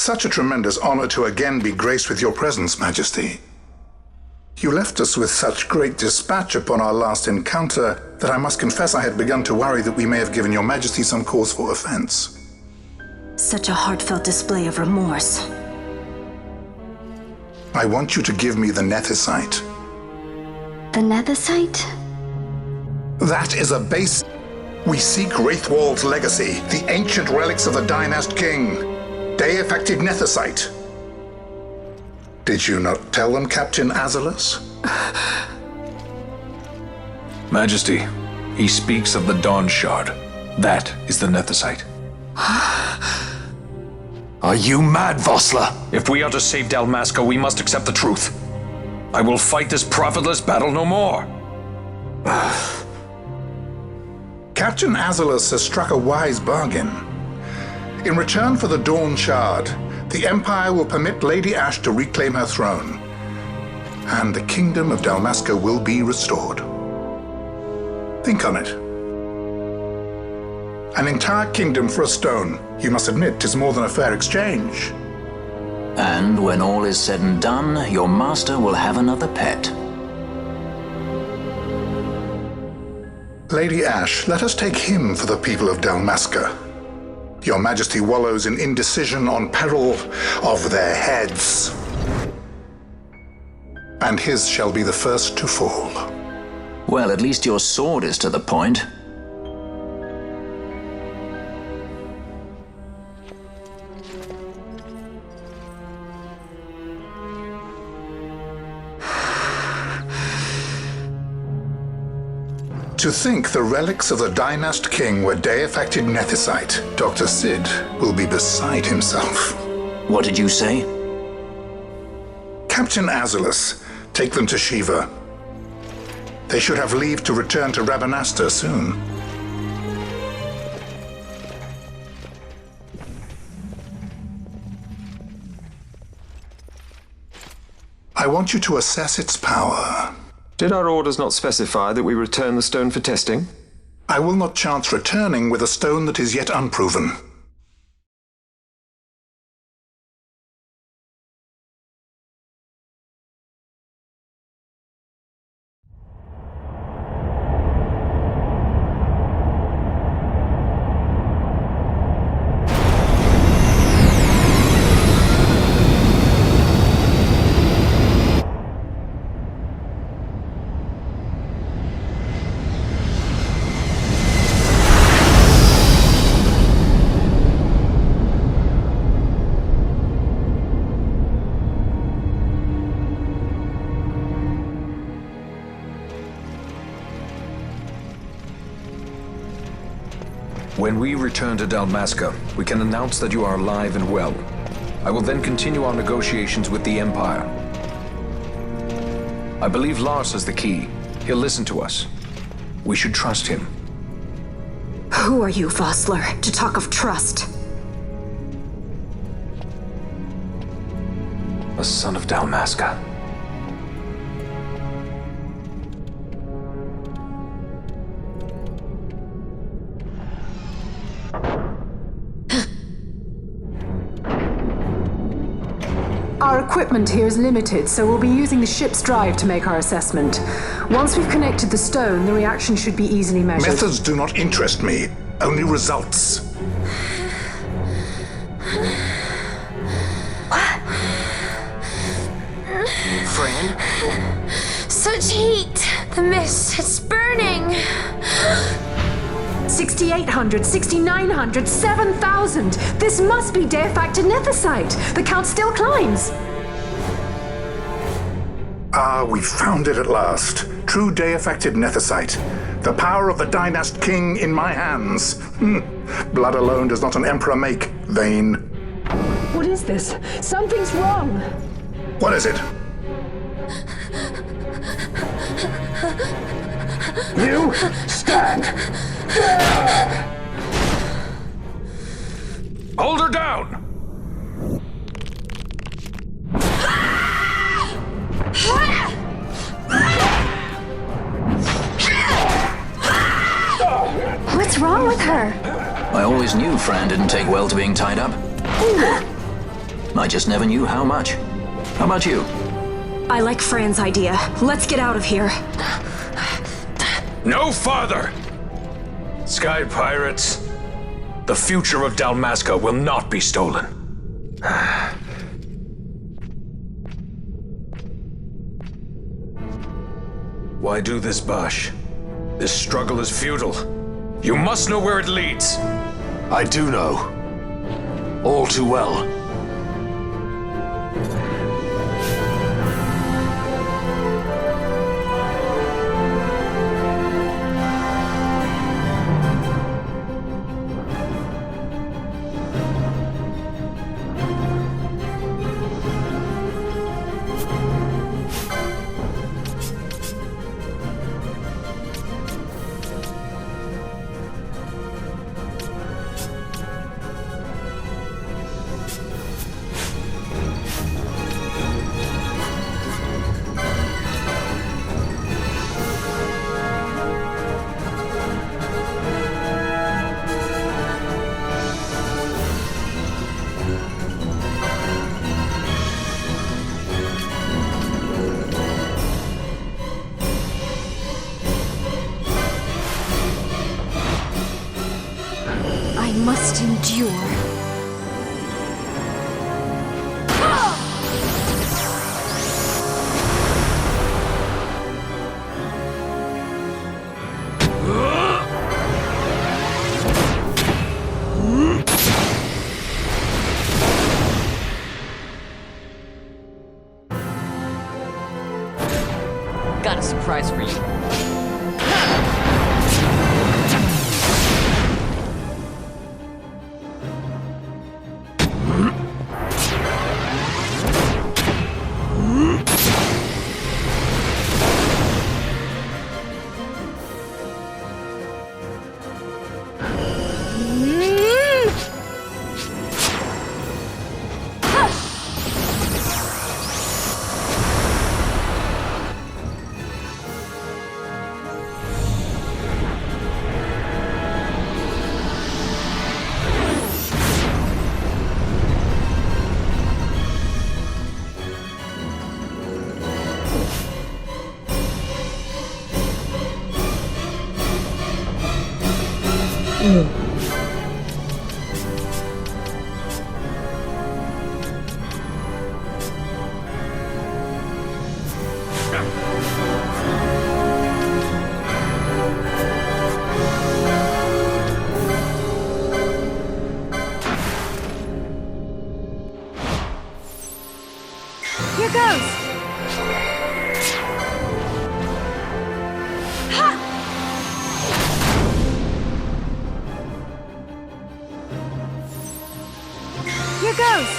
Such a tremendous honor to again be graced with your presence, Majesty. You left us with such great dispatch upon our last encounter that I must confess I had begun to worry that we may have given your Majesty some cause for offense. Such a heartfelt display of remorse. I want you to give me the Nethicite. The Nethicite? That is a base. We seek Wraithwald's legacy, the ancient relics of the Dynast King. Day-affected Nethicite. Did you not tell them, Captain Azalus? Majesty, he speaks of the Dawn Shard. That is the Nethicite. Are you mad, Vossler? If we are to save Dalmasca, we must accept the truth. I will fight this profitless battle no more. Captain Azalus has struck a wise bargain. In return for the Dawn Shard, the Empire will permit Lady Ash to reclaim her throne, and the Kingdom of Dalmasca will be restored. Think on it. An entire kingdom for a stone. You must admit, 'tis more than a fair exchange. And when all is said and done, your master will have another pet. Lady Ash, let us take him for the people of Dalmasca. Your Majesty wallows in indecision on peril of their heads. And his shall be the first to fall. Well, at least your sword is to the point. To think the relics of the Dynast King were day-affected Nethicite, Dr. Sid will be beside himself. What did you say? Captain Azalus, take them to Shiva. They should have leave to return to Rabanastre soon. I want you to assess its power. Did our orders not specify that we return the stone for testing? I will not chance returning with a stone that is yet unproven. When we return to Dalmasca, we can announce that you are alive and well. I will then continue our negotiations with the Empire. I believe Lars has the key. He'll listen to us. We should trust him. Who are you, Vossler, to talk of trust? A son of Dalmasca. Our equipment here is limited, so we'll be using the ship's drive to make our assessment. Once we've connected the stone, the reaction should be easily measured. Methods do not interest me, only results. Friend? Such heat! The mist, it's burning! 6,800, 6,900, 7,000! This must be day-affected Nethicite! The count still climbs! Ah, we found it at last. True day-affected Nethicite. The power of the Dynast King in my hands. Blood alone does not an emperor make, vain. What is this? Something's wrong! What is it? You stand! Hold her down! What's wrong with her? I always knew Fran didn't take well to being tied up. I just never knew how much. How about you? I like Fran's idea. Let's get out of here. No farther! Sky Pirates, the future of Dalmasca will not be stolen. Why do this, Bash? This struggle is futile. You must know where it leads. I do know. All too well. I must endure. Got a surprise for you. Here goes! Ha! Here goes!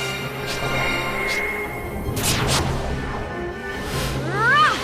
Rah!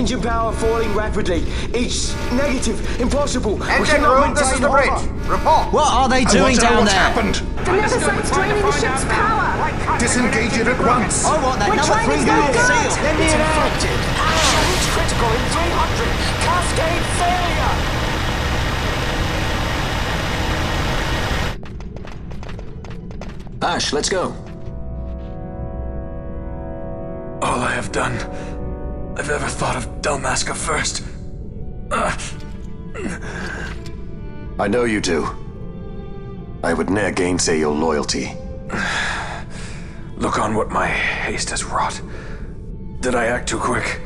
Engine power falling rapidly. It's negative. Impossible. Engine room, this is the bridge. Report. What are they doing down what's there? Happened. The Neversite's draining the ship's power! Disengage it at once. I want that number 3 unit sealed. Let me infected. Reach critical in 300. Cascade failure. Ash, let's go. All I have done, I've ever thought of Dalmasca first. I know you do. I would ne'er gainsay your loyalty. Look on what my haste has wrought. Did I act too quick?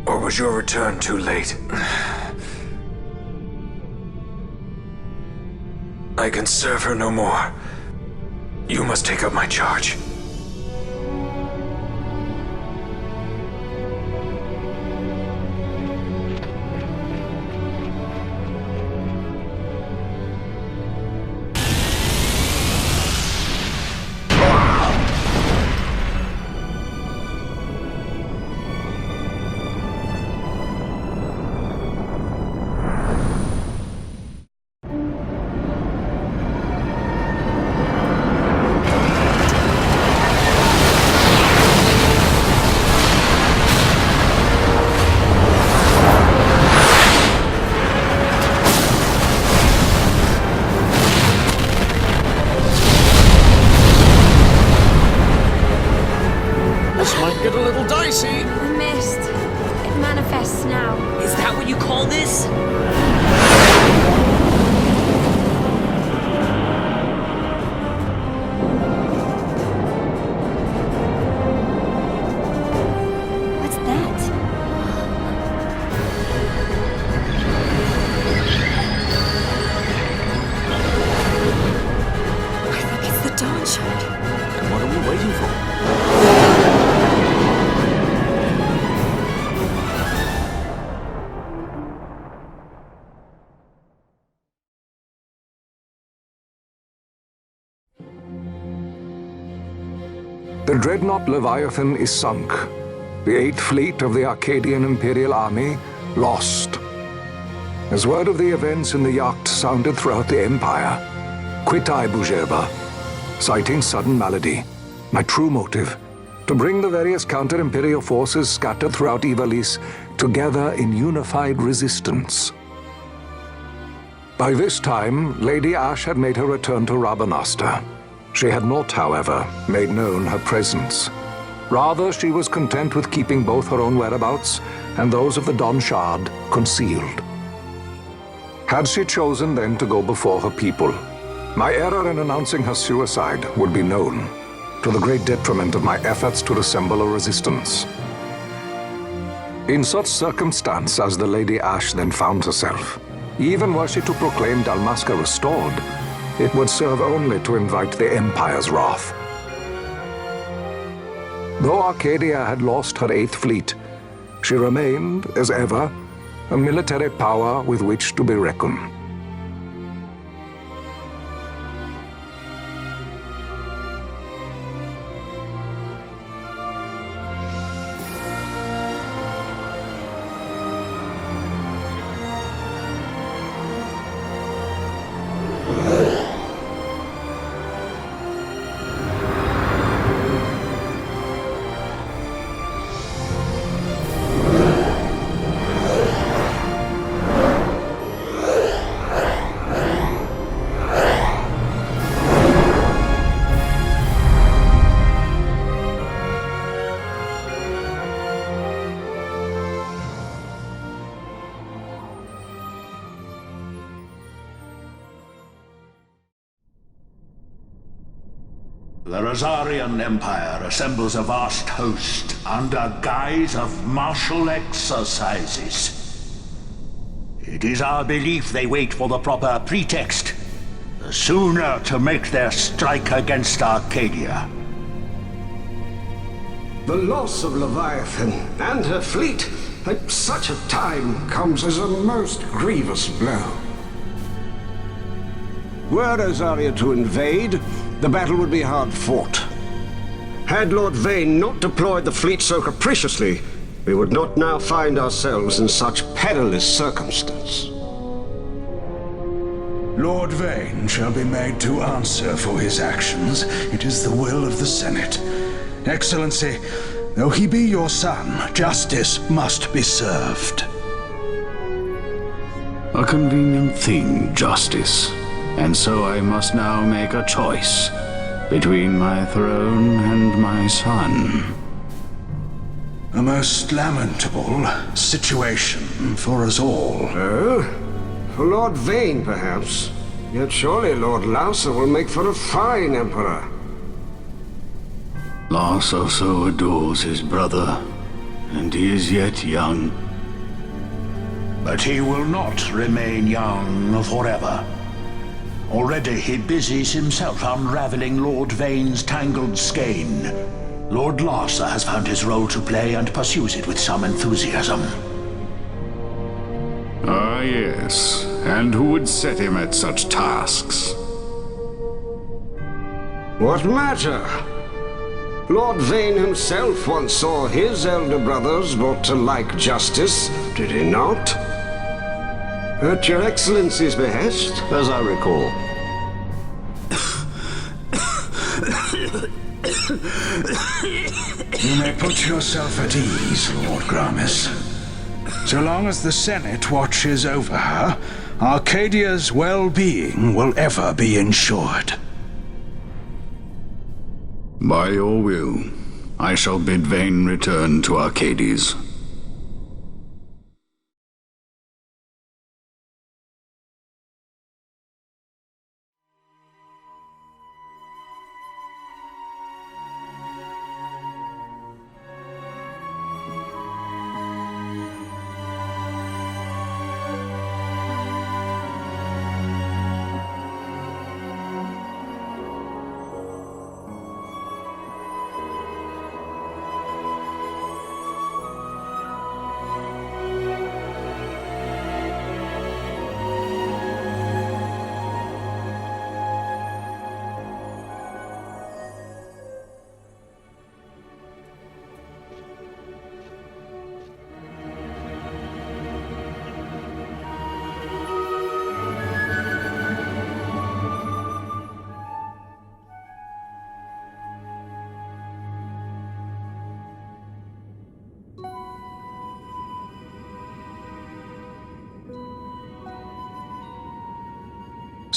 Or was your return too late? I can serve her no more. You must take up my charge. Get a little dicey. The mist. It manifests now. Is that what you call this? What's that? I think it's the dawn shard. And what are we waiting for? The dreadnought Leviathan is sunk. The 8th Fleet of the Arcadian Imperial Army lost. As word of the events in the yacht sounded throughout the Empire, quit I Bujeba, citing sudden malady. My true motive, to bring the various counter-imperial forces scattered throughout Ivalice together in unified resistance. By this time, Lady Ash had made her return to Rabanastre. She had not, however, made known her presence. Rather, she was content with keeping both her own whereabouts and those of the Dawn Shard concealed. Had she chosen then to go before her people, my error in announcing her suicide would be known, to the great detriment of my efforts to assemble a resistance. In such circumstance as the Lady Ash then found herself, even were she to proclaim Dalmasca restored, it would serve only to invite the Empire's wrath. Though Arcadia had lost her 8th Fleet, she remained, as ever, a military power with which to be reckoned. The Rosarian Empire assembles a vast host under guise of martial exercises. It is our belief they wait for the proper pretext, the sooner to make their strike against Arcadia. The loss of Leviathan and her fleet at such a time comes as a most grievous blow. Were Rosaria to invade, the battle would be hard fought. Had Lord Vane not deployed the fleet so capriciously, we would not now find ourselves in such perilous circumstance. Lord Vane shall be made to answer for his actions. It is the will of the Senate. Excellency, though he be your son, justice must be served. A convenient thing, justice. And so I must now make a choice between my throne and my son. A most lamentable situation for us all. Oh? For Lord Vane, perhaps. Yet surely Lord Lauser will make for a fine emperor. Lauser so adores his brother, and he is yet young. But he will not remain young forever. Already he busies himself unraveling Lord Vane's tangled skein. Lord Lauser has found his role to play and pursues it with some enthusiasm. Ah, yes. And who would set him at such tasks? What matter? Lord Vane himself once saw his elder brothers brought to like justice, did he not? At your Excellency's behest, as I recall. You may put yourself at ease, Lord Gramis. So long as the Senate watches over her, Arcadia's well-being will ever be ensured. By your will, I shall bid Vane return to Arcades.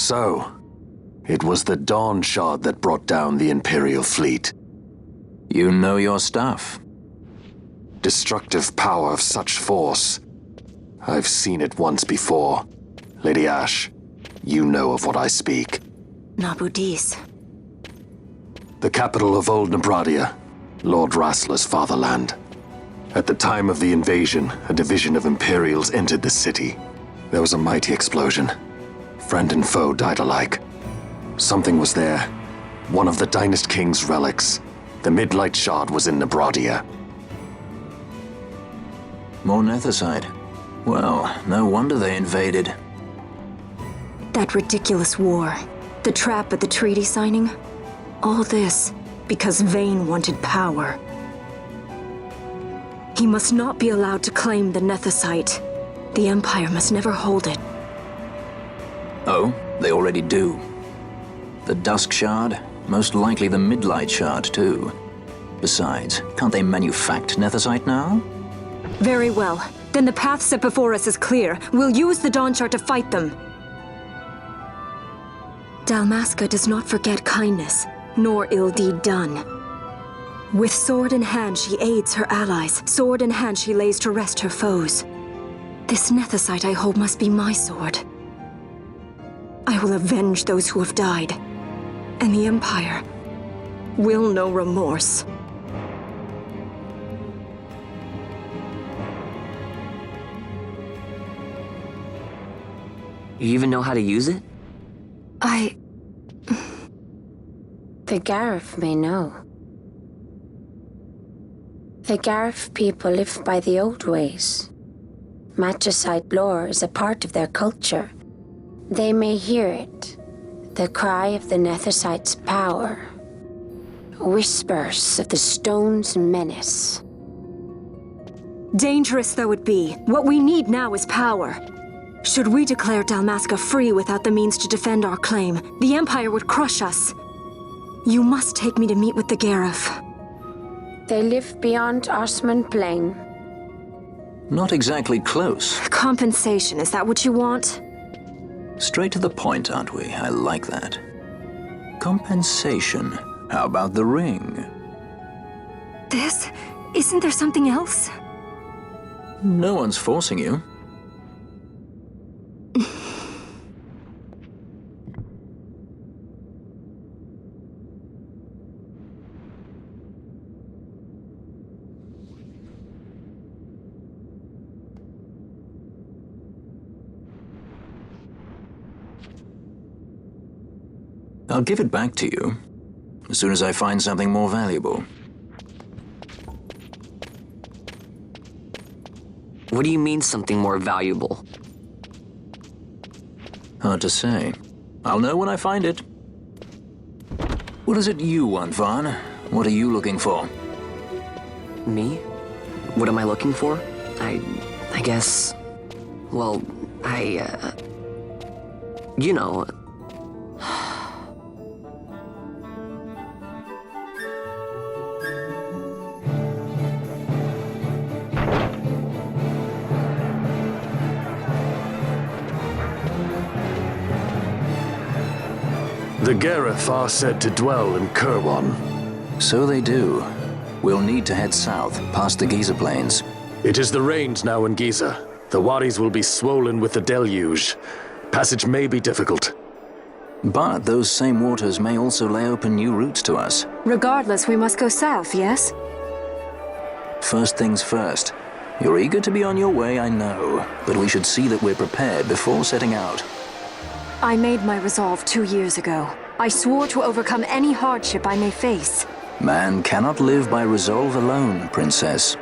So, it was the Dawn Shard that brought down the Imperial fleet. You know your stuff. Destructive power of such force. I've seen it once before. Lady Ash, you know of what I speak. Nabudis. The capital of Old Nebradia, Lord Rassler's fatherland. At the time of the invasion, a division of Imperials entered the city. There was a mighty explosion. Friend and foe died alike. Something was there. One of the Dynast King's relics. The Midlight Shard was in Nebradia. More Nethicite. Well, no wonder they invaded. That ridiculous war. The trap at the treaty signing. All this because Vane wanted power. He must not be allowed to claim the Nethicite. The Empire must never hold it. Oh, they already do. The Dusk Shard, most likely the Midlight Shard too. Besides, can't they manufacture Nethicite now? Very well. Then the path set before us is clear. We'll use the Dawn Shard to fight them. Dalmasca does not forget kindness, nor ill deed done. With sword in hand, she aids her allies. Sword in hand, she lays to rest her foes. This Nethicite I hold must be my sword. I will avenge those who have died, and the Empire will know remorse. You even know how to use it? The Garif may know. The Garif people live by the old ways. Matricide lore is a part of their culture. They may hear it, the cry of the Nethicite's power. Whispers of the stone's menace. Dangerous though it be, what we need now is power. Should we declare Dalmasca free without the means to defend our claim, the Empire would crush us. You must take me to meet with the Gareth. They live beyond Osman Plain. Not exactly close. Compensation, is that what you want? Straight to the point, aren't we? I like that. Compensation. How about the ring? This? Isn't there something else? No one's forcing you. I'll give it back to you as soon as I find something more valuable. What do you mean something more valuable? Hard to say. I'll know when I find it. What is it you want, Vaughn? What are you looking for? Me? What am I looking for? I guess... Well, you know... The Gareth are said to dwell in Kirwan. So they do. We'll need to head south, past the Giza Plains. It is the rains now in Giza. The wadis will be swollen with the deluge. Passage may be difficult. But those same waters may also lay open new routes to us. Regardless, we must go south, yes? First things first. You're eager to be on your way, I know. But we should see that we're prepared before setting out. I made my resolve 2 years ago. I swore to overcome any hardship I may face. Man cannot live by resolve alone, Princess.